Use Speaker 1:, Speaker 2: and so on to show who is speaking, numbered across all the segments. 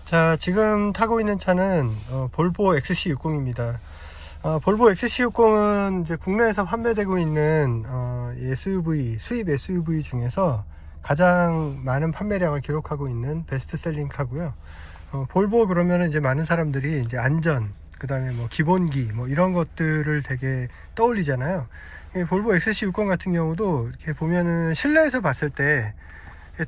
Speaker 1: 자, 지금 타고 있는 차는 볼보 XC60입니다. 볼보 XC60은 이제 국내에서 판매되고 있는 SUV, 수입 SUV 중에서 가장 많은 판매량을 기록하고 있는 베스트셀링 카고요. 볼보 그러면은 이제 많은 사람들이 이제 안전, 그 다음에 뭐 기본기 뭐 이런 것들을 되게 떠올리잖아요. 이 볼보 XC60 같은 경우도 이렇게 보면은 실내에서 봤을 때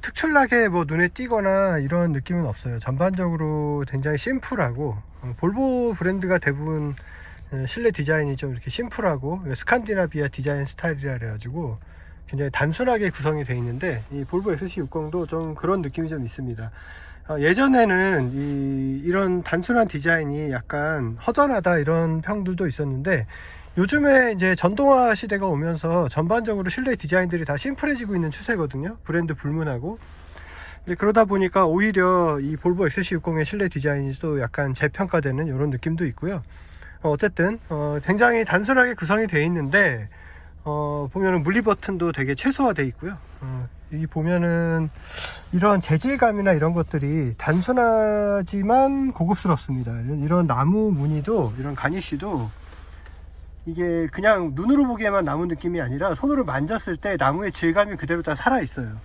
Speaker 1: 특출나게 뭐 눈에 띄거나 이런 느낌은 없어요. 전반적으로 굉장히 심플하고, 볼보 브랜드가 대부분 실내 디자인이 좀 이렇게 심플하고 스칸디나비아 디자인 스타일이라 그래가지고 굉장히 단순하게 구성이 되어 있는데, 이 볼보 XC60도 좀 그런 느낌이 좀 있습니다. 예전에는 이런 단순한 디자인이 약간 허전하다 이런 평들도 있었는데, 요즘에 이제 전동화 시대가 오면서 전반적으로 실내 디자인들이 다 심플해지고 있는 추세거든요. 브랜드 불문하고. 이제 그러다 보니까 오히려 이 볼보 XC60의 실내 디자인이 또 약간 재평가되는 이런 느낌도 있고요. 어쨌든 굉장히 단순하게 구성이 되어 있는데, 보면은 물리 버튼도 되게 최소화되어 있고요. 이 보면은 이런 재질감이나 이런 것들이 단순하지만 고급스럽습니다. 이런 나무 무늬도, 이런 가니쉬도 이게 그냥 눈으로 보기에만 나무 느낌이 아니라 손으로 만졌을 때 나무의 질감이 그대로 다 살아 있어요.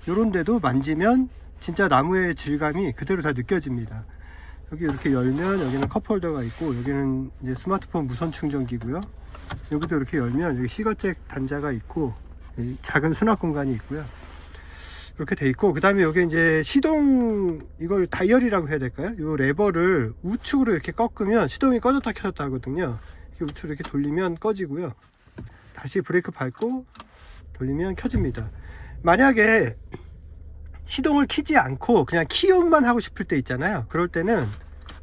Speaker 1: 요런 데도 만지면 진짜 나무의 질감이 그대로 다 느껴집니다. 여기 이렇게 열면 여기는 컵홀더가 있고, 여기는 이제 스마트폰 무선 충전기고요. 여기도 이렇게 열면 여기 시거잭 단자가 있고, 작은 수납 공간이 있고요. 이렇게 돼 있고, 그 다음에 여기 이제 시동, 이걸 다이얼이라고 해야 될까요? 요 레버를 우측으로 이렇게 꺾으면 시동이 꺼졌다 켜졌다 하거든요. 우측으로 이렇게 돌리면 꺼지고요. 다시 브레이크 밟고 돌리면 켜집니다. 만약에 시동을 키지 않고 그냥 키온만 하고 싶을 때 있잖아요. 그럴 때는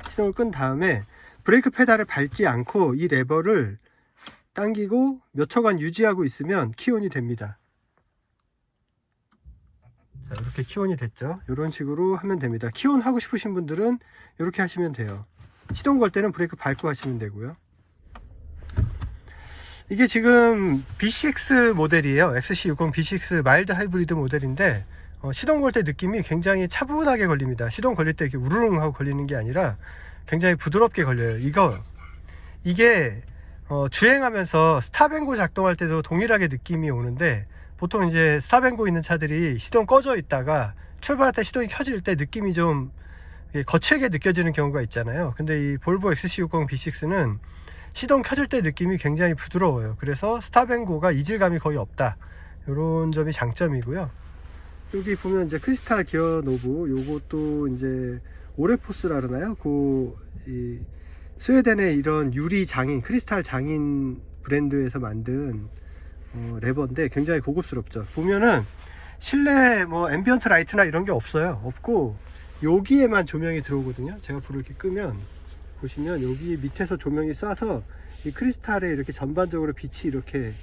Speaker 1: 시동을 끈 다음에 브레이크 페달을 밟지 않고 이 레버를 당기고 몇 초간 유지하고 있으면 키온이 됩니다. 자, 이렇게 키온이 됐죠. 이런 식으로 하면 됩니다. 키온 하고 싶으신 분들은 이렇게 하시면 돼요. 시동 걸 때는 브레이크 밟고 하시면 되고요. 이게 지금 B6 모델이에요. XC60 B6 마일드 하이브리드 모델인데, 시동 걸 때 느낌이 굉장히 차분하게 걸립니다. 시동 걸릴 때 이렇게 우르릉 하고 걸리는 게 아니라 굉장히 부드럽게 걸려요. 이게 주행하면서 스탑앤고 작동할 때도 동일하게 느낌이 오는데, 보통 이제 스탑앤고 있는 차들이 시동 꺼져 있다가 출발할 때 시동이 켜질 때 느낌이 좀 거칠게 느껴지는 경우가 있잖아요. 근데 이 볼보 XC60 B6는 시동 켜질 때 느낌이 굉장히 부드러워요. 그래서 스탑앤고가 이질감이 거의 없다, 이런 점이 장점이고요. 여기 보면 이제 크리스탈 기어 노브, 요것도 이제 오레포스라 그러나요? 이 스웨덴의 이런 유리 장인, 크리스탈 장인 브랜드에서 만든 레버인데 굉장히 고급스럽죠. 보면은 실내 뭐 앰비언트 라이트나 이런 게 없어요. 없고 여기에만 조명이 들어오거든요. 제가 불을 이렇게 끄면 보시면 여기 밑에서 조명이 쏴서 이 크리스탈에 이렇게 전반적으로 빛이 이렇게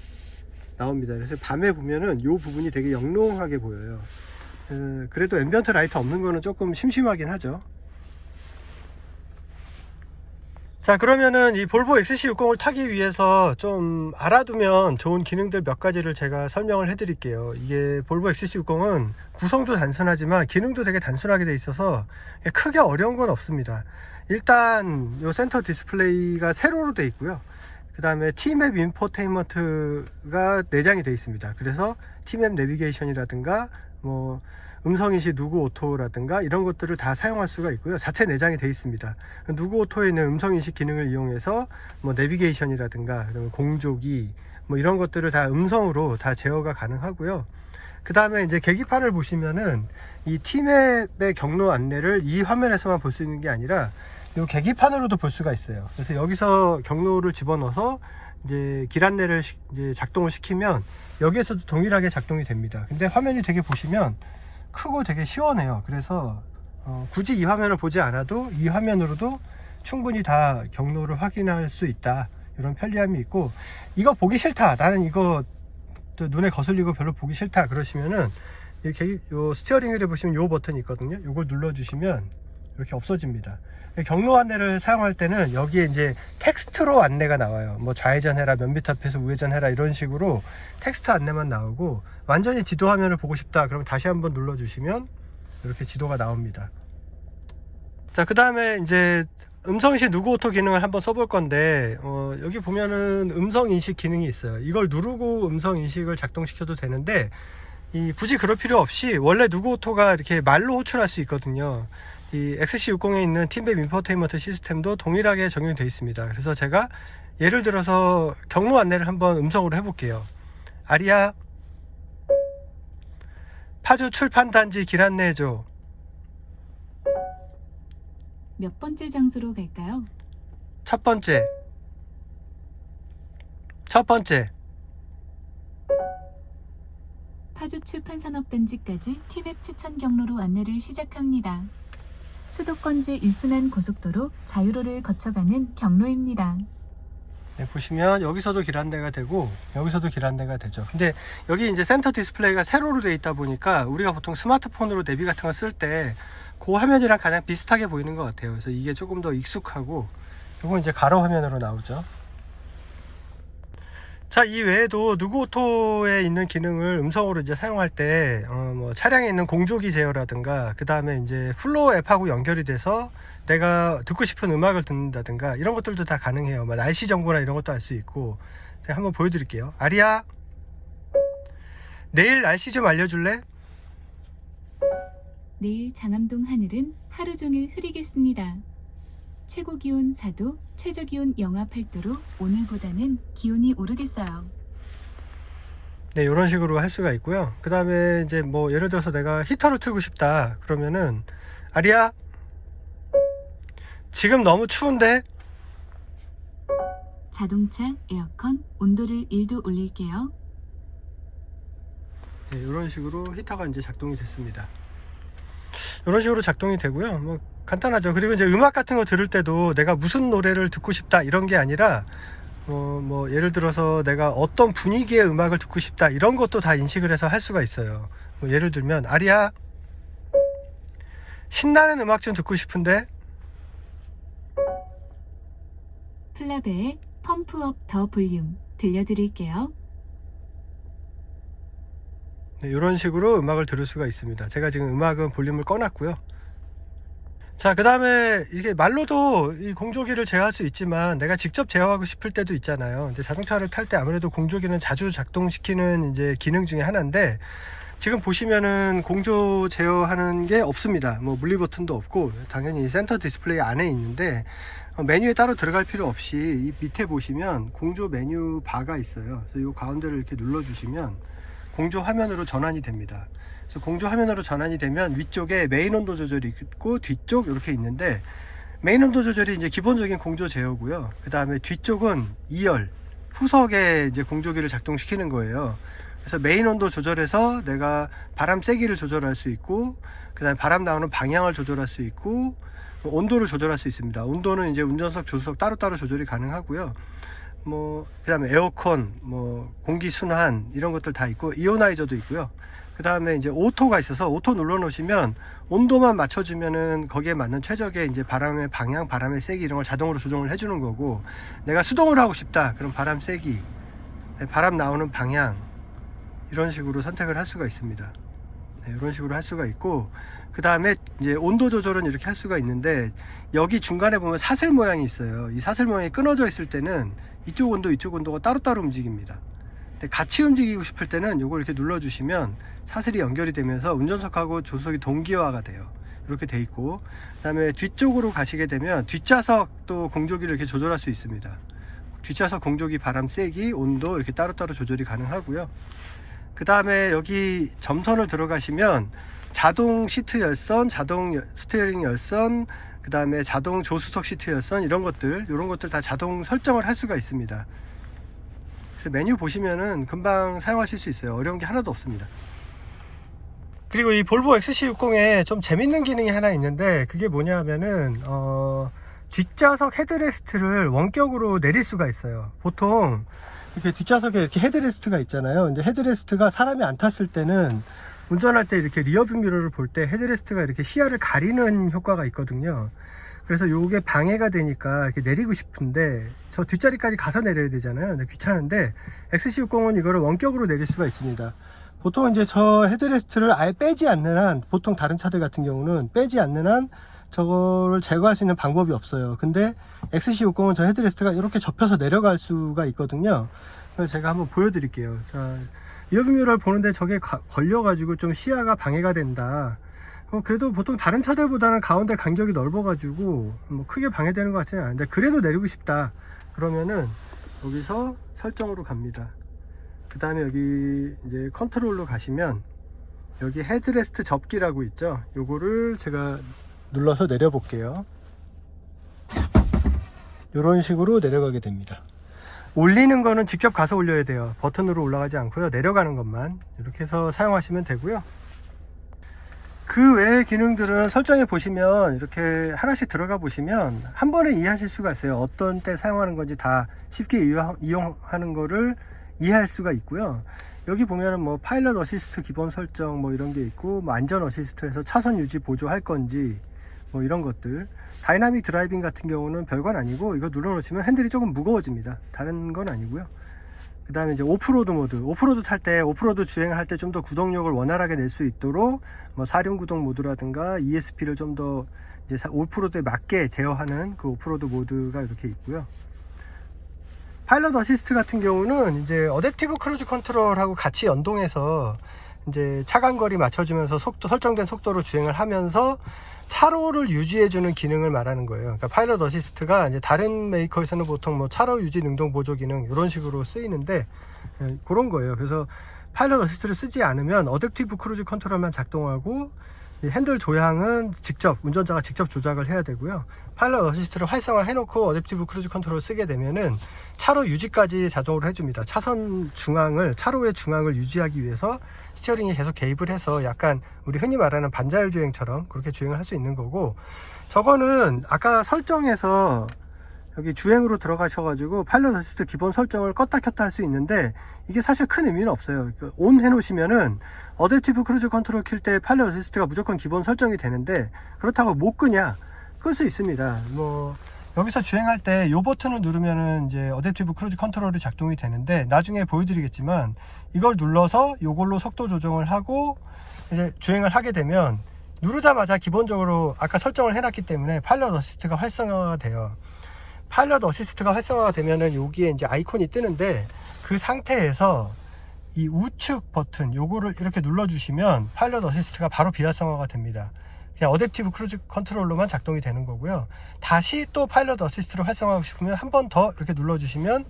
Speaker 1: 나옵니다. 그래서 밤에 보면은 이 부분이 되게 영롱하게 보여요. 그래도 앰비언트 라이트 없는 거는 조금 심심하긴 하죠. 자, 그러면은 이 볼보 XC60을 타기 위해서 좀 알아두면 좋은 기능들 몇 가지를 제가 설명을 해 드릴게요. 이게 볼보 XC60은 구성도 단순하지만 기능도 되게 단순하게 돼 있어서 크게 어려운 건 없습니다. 일단 요 센터 디스플레이가 세로로 돼 있고요. 그 다음에 T맵 인포테인먼트가 내장이 돼 있습니다. 그래서 T맵 내비게이션이라든가 뭐 음성인식 누구 오토라든가 이런 것들을 다 사용할 수가 있고요. 자체 내장이 되어 있습니다. 누구 오토에 있는 음성인식 기능을 이용해서 뭐 내비게이션이라든가 공조기 뭐 이런 것들을 다 음성으로 다 제어가 가능하고요. 그 다음에 이제 계기판을 보시면은 이 T맵의 경로 안내를 이 화면에서만 볼 수 있는 게 아니라 이 계기판으로도 볼 수가 있어요. 그래서 여기서 경로를 집어넣어서 이제 길 안내를 이제 작동을 시키면 여기에서도 동일하게 작동이 됩니다. 근데 화면이 되게 보시면 크고 되게 시원해요. 그래서 굳이 이 화면을 보지 않아도 이 화면으로도 충분히 다 경로를 확인할 수 있다, 이런 편리함이 있고, 이거 보기 싫다, 나는 이거 또 눈에 거슬리고 별로 보기 싫다 그러시면은 이렇게 요 스티어링 휠에 보시면 요 버튼이 있거든요. 요걸 눌러 주시면 이렇게 없어집니다. 경로 안내를 사용할 때는 여기에 이제 텍스트로 안내가 나와요. 뭐 좌회전 해라, 몇 미터 앞에서 우회전 해라, 이런 식으로 텍스트 안내만 나오고, 완전히 지도 화면을 보고 싶다 그러면 다시 한번 눌러 주시면 이렇게 지도가 나옵니다. 자, 자, 그 다음에 이제 음성인식 누구 오토 기능을 한번 써볼 건데, 여기 보면은 음성인식 기능이 있어요. 이걸 누르고 음성인식을 작동시켜도 되는데, 굳이 그럴 필요 없이 원래 누구 오토가 이렇게 말로 호출할 수 있거든요. 이 XC60에 있는 팀맵 인포테인먼트 시스템도 동일하게 적용이 되어 있습니다. 그래서 제가 예를 들어서 경로 안내를 한번 음성으로 해볼게요. 아리야, 파주 출판단지 길 안내해줘.
Speaker 2: 몇 번째 장소로 갈까요?
Speaker 1: 첫 번째.
Speaker 2: 파주 출판산업단지까지 티맵 추천 경로로 안내를 시작합니다. 수도권제 일순환 고속도로 자유로를 거쳐가는 경로입니다.
Speaker 1: 네, 보시면 여기서도 길 안내가 되고 여기서도 길 안내가 되죠. 근데 여기 이제 센터 디스플레이가 세로로 되어 있다 보니까 우리가 보통 스마트폰으로 내비 같은 거 쓸 때 그 화면이랑 가장 비슷하게 보이는 것 같아요. 그래서 이게 조금 더 익숙하고, 이건 이제 가로 화면으로 나오죠. 자, 이 외에도 누구 오토에 있는 기능을 음성으로 이제 사용할 때 뭐 차량에 있는 공조기 제어라든가, 그 다음에 이제 플로우 앱하고 연결이 돼서 내가 듣고 싶은 음악을 듣는다든가, 이런 것들도 다 가능해요. 뭐 날씨 정보나 이런 것도 알 수 있고. 제가 한번 보여드릴게요. 아리야, 내일 날씨 좀 알려줄래?
Speaker 2: 내일 장암동 하늘은 하루 종일 흐리겠습니다. 최고 기온 4도, 최저 기온 영하 8도로 오늘보다는 기온이 오르겠어요.
Speaker 1: 네, 이런 식으로 할 수가 있고요. 그 다음에 이제 뭐 예를 들어서 내가 히터를 틀고 싶다 그러면은, 아리야, 지금 너무 추운데?
Speaker 2: 자동차 에어컨 온도를 1도 올릴게요.
Speaker 1: 네, 이런 식으로 히터가 이제 작동이 됐습니다. 이런 식으로 작동이 되고요. 뭐 간단하죠. 그리고 이제 음악 같은 거 들을 때도 내가 무슨 노래를 듣고 싶다 이런 게 아니라, 뭐 예를 들어서 내가 어떤 분위기의 음악을 듣고 싶다 이런 것도 다 인식을 해서 할 수가 있어요. 뭐 예를 들면, 아리야, 신나는 음악 좀 듣고 싶은데?
Speaker 2: 플라베의 펌프업 더 볼륨 들려드릴게요.
Speaker 1: 네, 이런 식으로 음악을 들을 수가 있습니다. 제가 지금 음악은 볼륨을 꺼놨고요. 자, 그 다음에 이게 말로도 이 공조기를 제어할 수 있지만 내가 직접 제어하고 싶을 때도 있잖아요. 이제 자동차를 탈 때 아무래도 공조기는 자주 작동시키는 이제 기능 중에 하나인데, 지금 보시면은 공조 제어하는 게 없습니다. 뭐 물리 버튼도 없고, 당연히 센터 디스플레이 안에 있는데, 메뉴에 따로 들어갈 필요 없이 이 밑에 보시면 공조 메뉴 바가 있어요. 그래서 이 가운데를 이렇게 눌러 주시면 공조 화면으로 전환이 됩니다. 그래서 공조 화면으로 전환이 되면 위쪽에 메인 온도 조절이 있고 뒤쪽 이렇게 있는데, 메인 온도 조절이 이제 기본적인 공조 제어고요. 그 다음에 뒤쪽은 2열 후석에 이제 공조기를 작동시키는 거예요. 그래서 메인 온도 조절해서 내가 바람 세기를 조절할 수 있고, 그 다음에 바람 나오는 방향을 조절할 수 있고, 온도를 조절할 수 있습니다. 온도는 이제 운전석, 조수석 따로따로 조절이 가능하고요. 뭐 그다음에 에어컨, 뭐 공기 순환 이런 것들 다 있고, 이오나이저도 있고요. 그 다음에 이제 오토가 있어서 오토 눌러 놓으시면 온도만 맞춰주면은 거기에 맞는 최적의 이제 바람의 방향, 바람의 세기 이런 걸 자동으로 조정을 해주는 거고, 내가 수동을 하고 싶다 그럼 바람 세기, 바람 나오는 방향 이런 식으로 선택을 할 수가 있습니다. 네, 이런 식으로 할 수가 있고, 그 다음에 이제 온도 조절은 이렇게 할 수가 있는데, 여기 중간에 보면 사슬 모양이 있어요. 이 사슬 모양이 끊어져 있을 때는 이쪽 온도, 이쪽 온도가 따로따로 움직입니다. 근데 같이 움직이고 싶을 때는 이걸 이렇게 눌러주시면 사슬이 연결이 되면서 운전석하고 조수석이 동기화가 돼요. 이렇게 돼 있고, 그 다음에 뒤쪽으로 가시게 되면 뒷좌석도 공조기를 이렇게 조절할 수 있습니다. 뒷좌석 공조기 바람 세기, 온도 이렇게 따로따로 조절이 가능하고요. 그 다음에 여기 점선을 들어가시면 자동 시트 열선, 자동 스티어링 열선, 그 다음에 자동 조수석 시트 열선 이런 것들 다 자동 설정을 할 수가 있습니다. 그래서 메뉴 보시면은 금방 사용하실 수 있어요. 어려운 게 하나도 없습니다. 그리고 이 볼보 XC60에 좀 재밌는 기능이 하나 있는데, 그게 뭐냐 하면은 뒷좌석 헤드레스트를 원격으로 내릴 수가 있어요. 보통 이렇게 뒷좌석에 이렇게 헤드레스트가 있잖아요. 이제 헤드레스트가 사람이 안 탔을 때는 운전할 때 이렇게 리어뷰 미러를 볼 때 헤드레스트가 이렇게 시야를 가리는 효과가 있거든요. 그래서 요게 방해가 되니까 이렇게 내리고 싶은데 저 뒷자리까지 가서 내려야 되잖아요. 근데 귀찮은데 XC60은 이거를 원격으로 내릴 수가 있습니다. 보통 이제 저 헤드레스트를 아예 빼지 않는 한, 보통 다른 차들 같은 경우는 빼지 않는 한 저거를 제거할 수 있는 방법이 없어요. 근데 XC60은 저 헤드레스트가 이렇게 접혀서 내려갈 수가 있거든요. 그래서 제가 한번 보여드릴게요. 자, 리어뷰미러를 보는데 저게 걸려가지고 좀 시야가 방해가 된다. 그래도 보통 다른 차들보다는 가운데 간격이 넓어가지고 뭐 크게 방해되는 것 같지는 않은데, 그래도 내리고 싶다 그러면은 여기서 설정으로 갑니다. 그 다음에 여기 이제 컨트롤로 가시면 여기 헤드레스트 접기라고 있죠. 요거를 제가 눌러서 내려 볼게요. 이런 식으로 내려가게 됩니다. 올리는 거는 직접 가서 올려야 돼요. 버튼으로 올라가지 않고요. 내려가는 것만 이렇게 해서 사용하시면 되고요. 그 외의 기능들은 설정에 보시면 이렇게 하나씩 들어가 보시면 한 번에 이해하실 수가 있어요. 어떤 때 사용하는 건지 다 쉽게 이용하는 거를 이해할 수가 있고요. 여기 보면은 뭐 파일럿 어시스트 기본 설정 뭐 이런 게 있고, 뭐 안전 어시스트에서 차선 유지 보조할 건지 뭐 이런 것들. 다이나믹 드라이빙 같은 경우는 별건 아니고, 이거 눌러 놓으시면 핸들이 조금 무거워집니다. 다른 건 아니고요. 그 다음에 이제 오프로드 모드, 오프로드 탈 때, 오프로드 주행을 할 때 좀 더 구동력을 원활하게 낼 수 있도록 뭐 사륜 구동 모드라든가 ESP를 좀 더 이제 오프로드에 맞게 제어하는 그 오프로드 모드가 이렇게 있고요. 파일럿 어시스트 같은 경우는 이제 어댑티브 크루즈 컨트롤하고 같이 연동해서 이제 차간거리 맞춰주면서 설정된 속도로 주행을 하면서 차로를 유지해주는 기능을 말하는 거예요. 그러니까 파일럿 어시스트가 이제 다른 메이커에서는 보통 뭐 차로 유지 능동 보조 기능 이런 식으로 쓰이는데, 그런 거예요. 그래서 파일럿 어시스트를 쓰지 않으면 어댑티브 크루즈 컨트롤만 작동하고 핸들 조향은 운전자가 직접 조작을 해야 되고요. 파일럿 어시스트를 활성화 해놓고 어댑티브 크루즈 컨트롤을 쓰게 되면은 차로 유지까지 자동으로 해줍니다. 차로의 중앙을 유지하기 위해서 스티어링이 계속 개입을 해서 약간 우리 흔히 말하는 반자율 주행처럼 그렇게 주행을 할 수 있는 거고, 저거는 아까 설정에서 여기 주행으로 들어가셔가지고 파일럿 어시스트 기본 설정을 껐다 켰다 할 수 있는데, 이게 사실 큰 의미는 없어요. 온 해놓으시면은 어댑티브 크루즈 컨트롤 킬 때 파일럿 어시스트가 무조건 기본 설정이 되는데, 그렇다고 못 끄냐? 끌 수 있습니다. 뭐 여기서 주행할 때 이 버튼을 누르면은 이제 어댑티브 크루즈 컨트롤이 작동이 되는데, 나중에 보여드리겠지만 이걸 눌러서 이걸로 속도 조정을 하고 이제 주행을 하게 되면 누르자마자 기본적으로 아까 설정을 해놨기 때문에 파일럿 어시스트가 활성화가 돼요. 파일럿 어시스트가 활성화가 되면은 여기에 이제 아이콘이 뜨는데, 그 상태에서 이 우측 버튼 요거를 이렇게 눌러주시면 파일럿 어시스트가 바로 비활성화가 됩니다. 그냥 어댑티브 크루즈 컨트롤로만 작동이 되는 거고요. 다시 또 파일럿 어시스트를 활성화하고 싶으면 한 번 더 이렇게 눌러주시면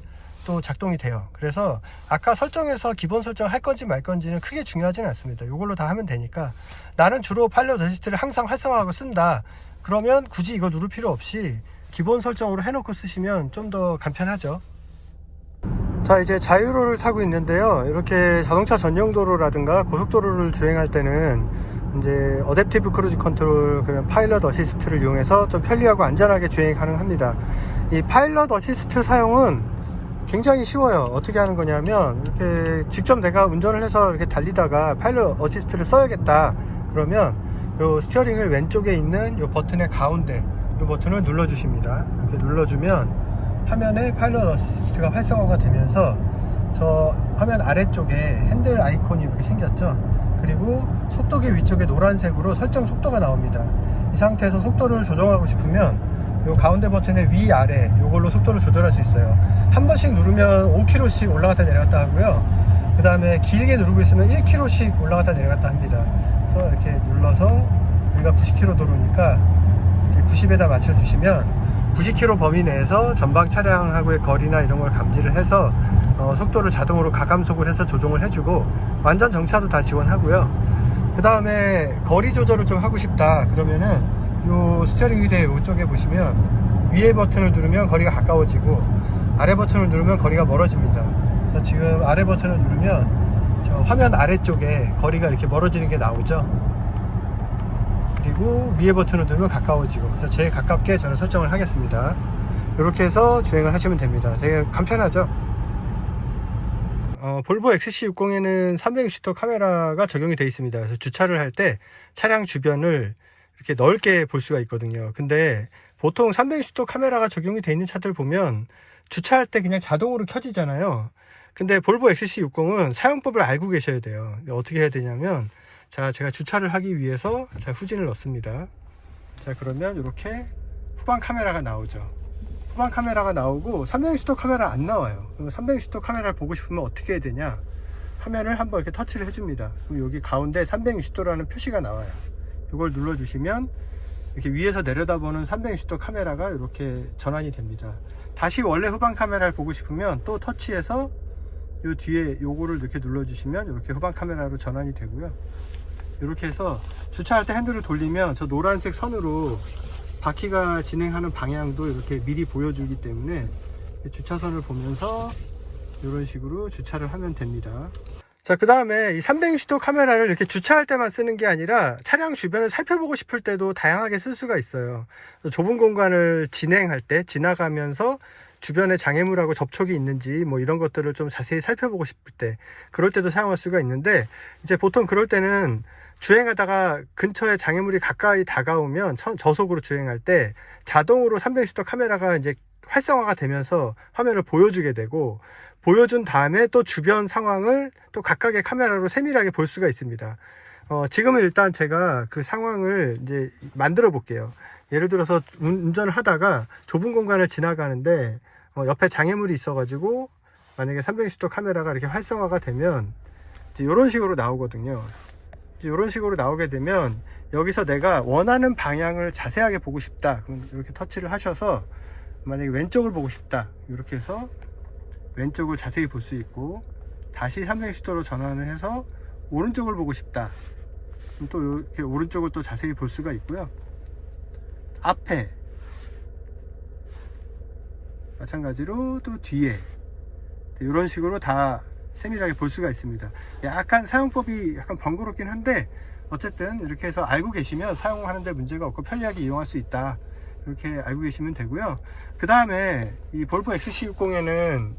Speaker 1: 또 작동이 돼요. 그래서 아까 설정에서 기본 설정을 할 건지 말 건지는 크게 중요하지는 않습니다. 이걸로 다 하면 되니까, 나는 주로 파일럿 어시스트를 항상 활성화하고 쓴다 그러면 굳이 이거 누를 필요 없이 기본 설정으로 해놓고 쓰시면 좀 더 간편하죠. 자, 이제 자유로를 타고 있는데요. 이렇게 자동차 전용도로라든가 고속도로를 주행할 때는 이제 어댑티브 크루즈 컨트롤, 그냥 파일럿 어시스트를 이용해서 좀 편리하고 안전하게 주행이 가능합니다. 이 파일럿 어시스트 사용은 굉장히 쉬워요. 어떻게 하는 거냐면, 이렇게 직접 내가 운전을 해서 이렇게 달리다가 파일럿 어시스트를 써야겠다 그러면 요 스티어링을 왼쪽에 있는 요 버튼의 가운데 이 버튼을 눌러주십니다. 이렇게 눌러주면 화면에 파일럿 어시스트가 활성화가 되면서 저 화면 아래쪽에 핸들 아이콘이 이렇게 생겼죠. 그리고 속도계 위쪽에 노란색으로 설정 속도가 나옵니다. 이 상태에서 속도를 조정하고 싶으면 이 가운데 버튼의 위아래 이걸로 속도를 조절할 수 있어요. 한 번씩 누르면 5km씩 올라갔다 내려갔다 하고요. 그 다음에 길게 누르고 있으면 1km씩 올라갔다 내려갔다 합니다. 그래서 이렇게 눌러서, 여기가 90km 도로니까 90에다 맞춰주시면 90km 범위 내에서 전방 차량하고의 거리나 이런 걸 감지를 해서 속도를 자동으로 가감속을 해서 조정을 해주고, 완전 정차도 다 지원하고요. 그 다음에 거리 조절을 좀 하고 싶다 그러면은 요 스티어링 휠의 이쪽에 보시면 위에 버튼을 누르면 거리가 가까워지고, 아래 버튼을 누르면 거리가 멀어집니다. 그래서 지금 아래 버튼을 누르면 저 화면 아래쪽에 거리가 이렇게 멀어지는 게 나오죠. 그리고 위에 버튼을 누르면 가까워지고, 제일 가깝게 저는 설정을 하겠습니다. 이렇게 해서 주행을 하시면 됩니다. 되게 간편하죠. 볼보 XC60에는 360도 카메라가 적용이 되어 있습니다. 그래서 주차를 할 때 차량 주변을 이렇게 넓게 볼 수가 있거든요. 근데 보통 360도 카메라가 적용이 되어 있는 차들 보면 주차할 때 그냥 자동으로 켜지잖아요. 근데 볼보 XC60은 사용법을 알고 계셔야 돼요. 어떻게 해야 되냐면, 자, 제가 주차를 하기 위해서 자, 후진을 넣습니다. 자, 그러면 이렇게 후방 카메라가 나오죠. 후방 카메라가 나오고 360도 카메라 안 나와요. 360도 카메라를 보고 싶으면 어떻게 해야 되냐? 화면을 한번 이렇게 터치를 해줍니다. 그럼 여기 가운데 360도라는 표시가 나와요. 이걸 눌러주시면 이렇게 위에서 내려다보는 360도 카메라가 이렇게 전환이 됩니다. 다시 원래 후방 카메라를 보고 싶으면 또 터치해서 요 뒤에 요거를 이렇게 눌러주시면 이렇게 후방 카메라로 전환이 되고요. 이렇게 해서 주차할 때 핸들을 돌리면 저 노란색 선으로 바퀴가 진행하는 방향도 이렇게 미리 보여주기 때문에 주차선을 보면서 이런 식으로 주차를 하면 됩니다. 자, 그 다음에 이 360도 카메라를 이렇게 주차할 때만 쓰는 게 아니라 차량 주변을 살펴보고 싶을 때도 다양하게 쓸 수가 있어요. 좁은 공간을 진행할 때 지나가면서 주변에 장애물하고 접촉이 있는지 뭐 이런 것들을 좀 자세히 살펴보고 싶을 때 그럴 때도 사용할 수가 있는데, 이제 보통 그럴 때는 주행하다가 근처에 장애물이 가까이 다가오면 저속으로 주행할 때 자동으로 360도 카메라가 이제 활성화가 되면서 화면을 보여주게 되고, 보여준 다음에 또 주변 상황을 또 각각의 카메라로 세밀하게 볼 수가 있습니다. 지금은 일단 제가 그 상황을 이제 만들어 볼게요. 예를 들어서 운전을 하다가 좁은 공간을 지나가는데 옆에 장애물이 있어 가지고 만약에 360도 카메라가 이렇게 활성화가 되면 이제 이런 식으로 나오거든요. 이제 이런 식으로 나오게 되면 여기서 내가 원하는 방향을 자세하게 보고 싶다, 그럼 이렇게 터치를 하셔서 만약에 왼쪽을 보고 싶다, 이렇게 해서 왼쪽을 자세히 볼 수 있고, 다시 360도로 전환을 해서 오른쪽을 보고 싶다, 그럼 또 이렇게 오른쪽을 또 자세히 볼 수가 있고요. 앞에 마찬가지로 또 뒤에 이런 식으로 다 세밀하게 볼 수가 있습니다. 약간 사용법이 약간 번거롭긴 한데 어쨌든 이렇게 해서 알고 계시면 사용하는데 문제가 없고 편리하게 이용할 수 있다, 이렇게 알고 계시면 되고요. 그 다음에 이 볼보 XC60에는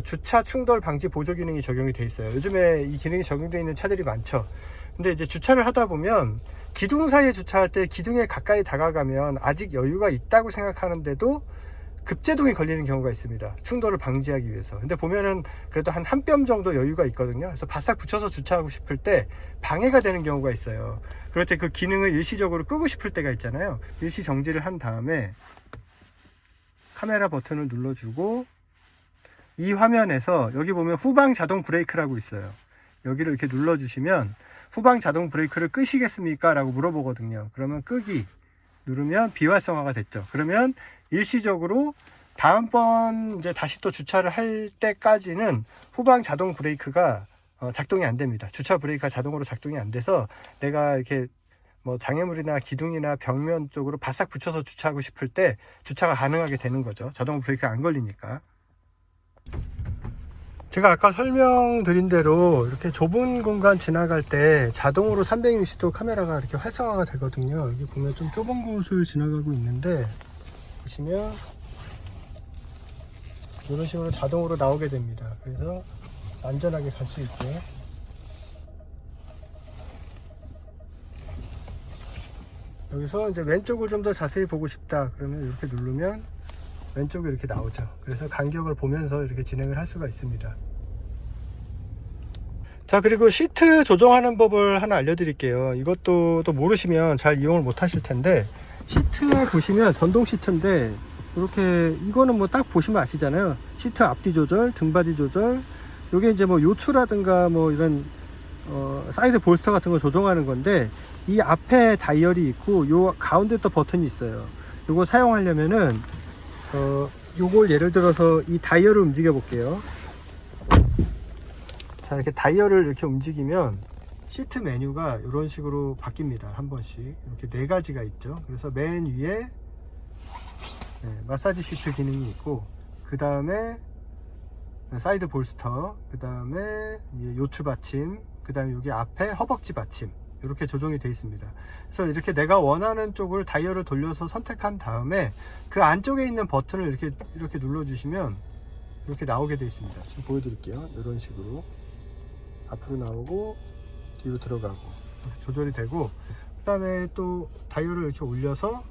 Speaker 1: 주차 충돌 방지 보조 기능이 적용이 되어 있어요. 요즘에 이 기능이 적용되어 있는 차들이 많죠. 근데 이제 주차를 하다 보면 기둥 사이에 주차할 때 기둥에 가까이 다가가면 아직 여유가 있다고 생각하는데도 급제동이 걸리는 경우가 있습니다. 충돌을 방지하기 위해서. 근데 보면은 그래도 한 뼘 정도 여유가 있거든요. 그래서 바싹 붙여서 주차하고 싶을 때 방해가 되는 경우가 있어요. 그럴 때 그 기능을 일시적으로 끄고 싶을 때가 있잖아요. 일시 정지를 한 다음에 카메라 버튼을 눌러주고, 이 화면에서 여기 보면 후방 자동 브레이크라고 있어요. 여기를 이렇게 눌러주시면 후방 자동 브레이크를 끄시겠습니까? 라고 물어보거든요. 그러면 끄기 누르면 비활성화가 됐죠. 그러면 일시적으로 다음번 이제 다시 또 주차를 할 때까지는 후방 자동 브레이크가 작동이 안 됩니다. 주차 브레이크가 자동으로 작동이 안 돼서 내가 이렇게 뭐 장애물이나 기둥이나 벽면 쪽으로 바싹 붙여서 주차하고 싶을 때 주차가 가능하게 되는 거죠. 자동 브레이크가 안 걸리니까. 제가 아까 설명드린 대로 이렇게 좁은 공간 지나갈 때 자동으로 360도 카메라가 이렇게 활성화가 되거든요. 여기 보면 좀 좁은 곳을 지나가고 있는데 보시면 이런 식으로 자동으로 나오게 됩니다. 그래서 안전하게 갈 수 있게. 여기서 이제 왼쪽을 좀 더 자세히 보고 싶다, 그러면 이렇게 누르면 왼쪽이 이렇게 나오죠. 그래서 간격을 보면서 이렇게 진행을 할 수가 있습니다. 자, 그리고 시트 조정하는 법을 하나 알려드릴게요. 이것도 또 모르시면 잘 이용을 못 하실 텐데, 시트에 보시면 전동 시트인데 이렇게 이거는 뭐 딱 보시면 아시잖아요. 시트 앞뒤 조절, 등받이 조절, 요게 이제 뭐 요추라든가 뭐 이런 사이드 볼스터 같은 거 조정하는 건데, 이 앞에 다이얼이 있고 요 가운데 또 버튼이 있어요. 요거 사용하려면은 요걸 예를 들어서 이 다이얼을 움직여 볼게요. 자, 이렇게 다이얼을 이렇게 움직이면 시트 메뉴가 이런 식으로 바뀝니다. 한 번씩 이렇게 네 가지가 있죠. 그래서 맨 위에 마사지 시트 기능이 있고, 그 다음에 사이드 볼스터, 그 다음에 요추 받침, 그 다음에 여기 앞에 허벅지 받침, 이렇게 조정이 되어 있습니다. 그래서 이렇게 내가 원하는 쪽을 다이얼을 돌려서 선택한 다음에 그 안쪽에 있는 버튼을 이렇게 눌러주시면 이렇게 나오게 되어 있습니다. 지금 보여드릴게요. 이런 식으로 앞으로 나오고 뒤로 들어가고 이렇게 조절이 되고, 그 다음에 또 다이얼을 이렇게 올려서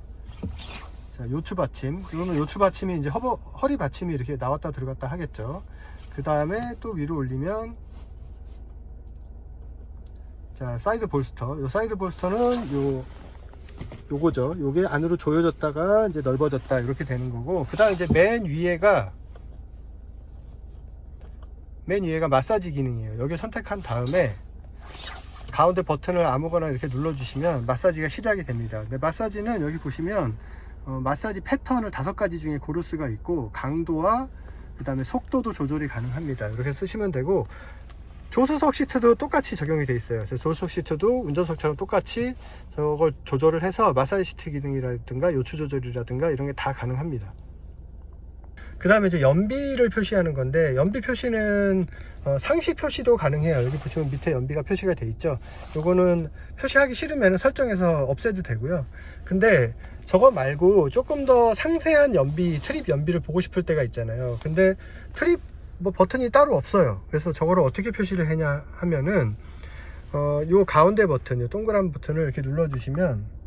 Speaker 1: 자, 요추 받침, 이거는 요추 받침이 이제 허리 받침이 이렇게 나왔다 들어갔다 하겠죠. 그 다음에 또 위로 올리면 자, 사이드 볼스터, 요 사이드 볼스터는 요 요거죠. 요게 안으로 조여졌다가 이제 넓어졌다 이렇게 되는 거고, 그 다음 이제 맨 위에가 마사지 기능이에요. 여기 선택한 다음에 가운데 버튼을 아무거나 이렇게 눌러주시면 마사지가 시작이 됩니다. 근데 마사지는 여기 보시면 마사지 패턴을 5가지 중에 고를 수가 있고, 강도와 그 다음에 속도도 조절이 가능합니다. 이렇게 쓰시면 되고, 조수석 시트도 똑같이 적용이 되어 있어요. 그래서 조수석 시트도 운전석처럼 똑같이 저걸 조절을 해서 마사지 시트 기능이라든가 요추 조절이라든가 이런 게 다 가능합니다. 그 다음에 이제 연비를 표시하는 건데, 연비 표시는 상시 표시도 가능해요. 여기 보시면 밑에 연비가 표시가 돼 있죠. 요거는 표시하기 싫으면 설정해서 없애도 되고요. 근데 저거 말고 조금 더 상세한 연비, 트립 연비를 보고 싶을 때가 있잖아요. 근데 트립 버튼이 따로 없어요. 그래서 저거를 어떻게 표시를 하냐 하면은 요 가운데 버튼, 요 동그란 버튼을 이렇게 눌러주시면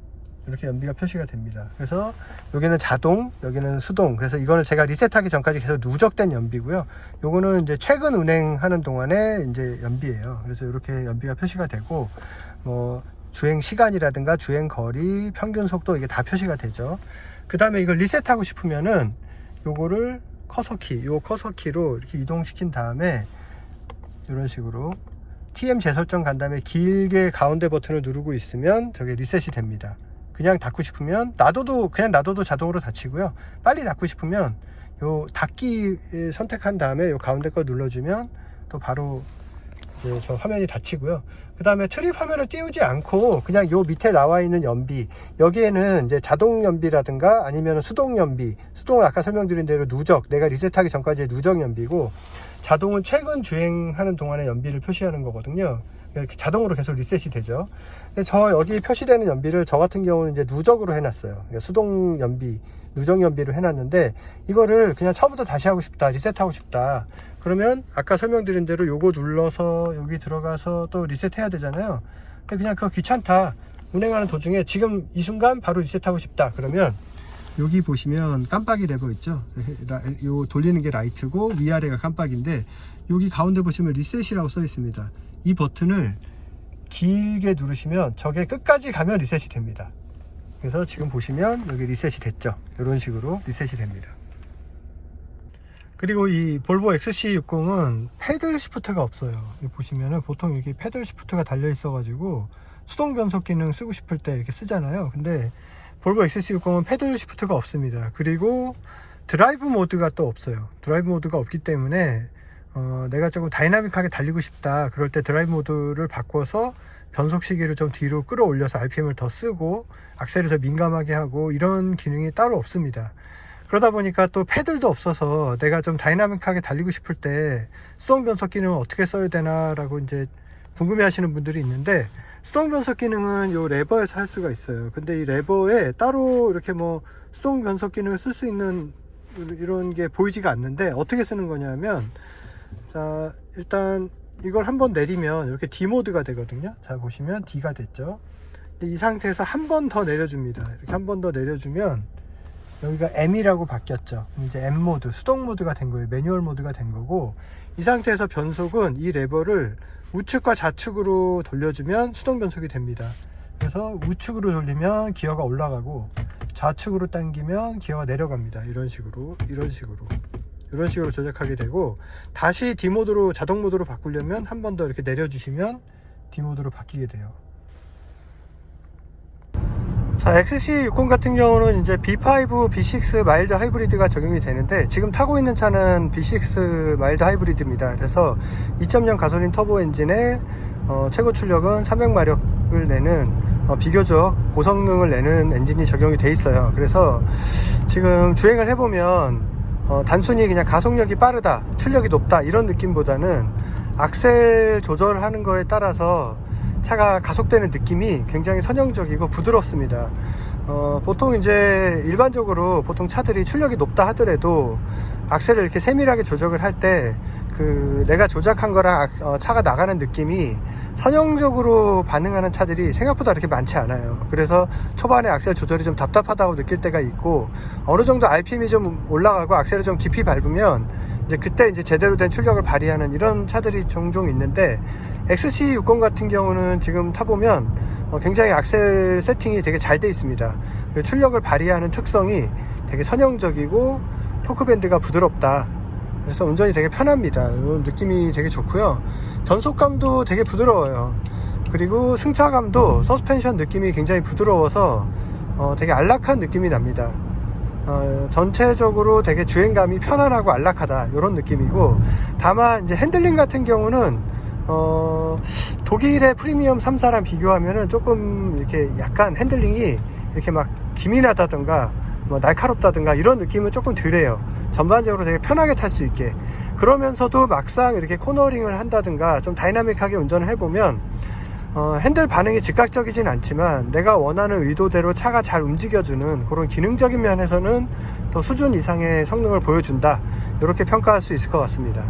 Speaker 1: 이렇게 연비가 표시가 됩니다. 그래서 여기는 자동, 여기는 수동. 그래서 이거는 제가 리셋하기 전까지 계속 누적된 연비고요. 요거는 이제 최근 운행하는 동안에 이제 연비예요. 그래서 이렇게 연비가 표시가 되고, 뭐 주행 시간이라든가 주행 거리, 평균 속도, 이게 다 표시가 되죠. 그 다음에 이걸 리셋하고 싶으면은 요거를 요 커서 키로 이렇게 이동시킨 다음에 이런 식으로 TM 재설정 간 다음에 길게 가운데 버튼을 누르고 있으면 저게 리셋이 됩니다. 그냥 닫고 싶으면 그냥 놔둬도 자동으로 닫히고요. 빨리 닫고 싶으면 요 닫기 선택한 다음에 요 가운데 거 눌러주면 또 바로 저 화면이 닫히고요. 그 다음에 트립 화면을 띄우지 않고 그냥 요 밑에 나와 있는 연비, 여기에는 이제 자동 연비라든가 아니면 수동 연비, 수동은 아까 설명드린 대로 누적, 내가 리셋하기 전까지의 누적 연비고, 자동은 최근 주행하는 동안의 연비를 표시하는 거거든요. 이렇게 자동으로 계속 리셋이 되죠. 근데 저 여기 표시되는 연비를 저 같은 경우는 이제 누적으로 해놨어요. 그러니까 수동 연비, 누적 연비로 해놨는데, 이거를 그냥 처음부터 다시 하고 싶다, 리셋하고 싶다, 그러면 아까 설명드린 대로 요거 눌러서 여기 들어가서 또 리셋해야 되잖아요. 근데 그냥 그거 귀찮다, 운행하는 도중에 지금 이 순간 바로 리셋하고 싶다, 그러면 여기 보시면 깜빡이 레버 있죠. 요 돌리는 게 라이트고 위아래가 깜빡인데, 여기 가운데 보시면 리셋이라고 써 있습니다. 이 버튼을 길게 누르시면 저게 끝까지 가면 리셋이 됩니다. 그래서 지금 보시면 여기 리셋이 됐죠. 이런 식으로 리셋이 됩니다. 그리고 이 볼보 XC60은 패들 시프트가 없어요. 여기 보시면은 보통 이렇게 패들 시프트가 달려 있어 가지고 수동 변속 기능 쓰고 싶을 때 이렇게 쓰잖아요. 근데 볼보 XC60은 패들 시프트가 없습니다. 그리고 드라이브 모드가 또 없어요. 드라이브 모드가 없기 때문에 내가 조금 다이나믹하게 달리고 싶다, 그럴 때 드라이브 모드를 바꿔서 변속 시기를 좀 뒤로 끌어올려서 RPM을 더 쓰고 악셀을 더 민감하게 하고, 이런 기능이 따로 없습니다. 그러다 보니까 또 패들도 없어서 내가 좀 다이나믹하게 달리고 싶을 때 수동 변속 기능을 어떻게 써야 되나 라고 이제 궁금해 하시는 분들이 있는데, 수동 변속 기능은 요 레버에서 할 수가 있어요. 근데 이 레버에 따로 이렇게 뭐 수동 변속 기능을 쓸 수 있는 이런 게 보이지가 않는데, 어떻게 쓰는 거냐면, 자, 일단 이걸 한번 내리면 이렇게 D 모드가 되거든요. 자, 보시면 D가 됐죠. 근데 이 상태에서 한 번 더 내려줍니다. 이렇게 한 번 더 내려주면 여기가 M이라고 바뀌었죠. 이제 M 모드, 수동 모드가 된 거예요. 매뉴얼 모드가 된 거고, 이 상태에서 변속은 이 레버를 우측과 좌측으로 돌려주면 수동 변속이 됩니다. 그래서 우측으로 돌리면 기어가 올라가고, 좌측으로 당기면 기어가 내려갑니다. 이런 식으로 조작하게 되고, 다시 D 모드로, 자동 모드로 바꾸려면 한 번 더 이렇게 내려주시면 D 모드로 바뀌게 돼요. 자, XC60 같은 경우는 이제 B5, B6 마일드 하이브리드가 적용이 되는데, 지금 타고 있는 차는 B6 마일드 하이브리드입니다. 그래서 2.0 가솔린 터보 엔진에 최고 출력은 300마력을 내는 비교적 고성능을 내는 엔진이 적용이 돼 있어요. 그래서 지금 주행을 해보면 단순히 그냥 가속력이 빠르다, 출력이 높다, 이런 느낌보다는 악셀 조절하는 거에 따라서 차가 가속되는 느낌이 굉장히 선형적이고 부드럽습니다. 보통 이제 일반적으로 보통 차들이 출력이 높다 하더라도 악셀을 이렇게 세밀하게 조작을 할 때 내가 조작한 거랑 차가 나가는 느낌이 선형적으로 반응하는 차들이 생각보다 그렇게 많지 않아요. 그래서 초반에 악셀 조절이 좀 답답하다고 느낄 때가 있고, 어느 정도 RPM이 좀 올라가고 악셀을 좀 깊이 밟으면 이제 그때 이제 제대로 된 출력을 발휘하는 이런 차들이 종종 있는데, XC60 같은 경우는 지금 타보면 굉장히 악셀 세팅이 되게 잘 돼 있습니다. 출력을 발휘하는 특성이 되게 선형적이고 토크밴드가 부드럽다. 그래서 운전이 되게 편합니다. 이런 느낌이 되게 좋고요. 변속감도 되게 부드러워요. 그리고 승차감도 서스펜션 느낌이 굉장히 부드러워서 되게 안락한 느낌이 납니다. 전체적으로 되게 주행감이 편안하고 안락하다, 이런 느낌이고, 다만 이제 핸들링 같은 경우는 독일의 프리미엄 3사랑 비교하면은 조금 이렇게 약간 핸들링이 이렇게 막 기민하다든가 뭐 날카롭다든가 이런 느낌은 조금 덜해요. 전반적으로 되게 편하게 탈 수 있게. 그러면서도 막상 이렇게 코너링을 한다든가 좀 다이나믹하게 운전을 해보면 핸들 반응이 즉각적이진 않지만 내가 원하는 의도대로 차가 잘 움직여주는 그런 기능적인 면에서는 더 수준 이상의 성능을 보여준다, 이렇게 평가할 수 있을 것 같습니다.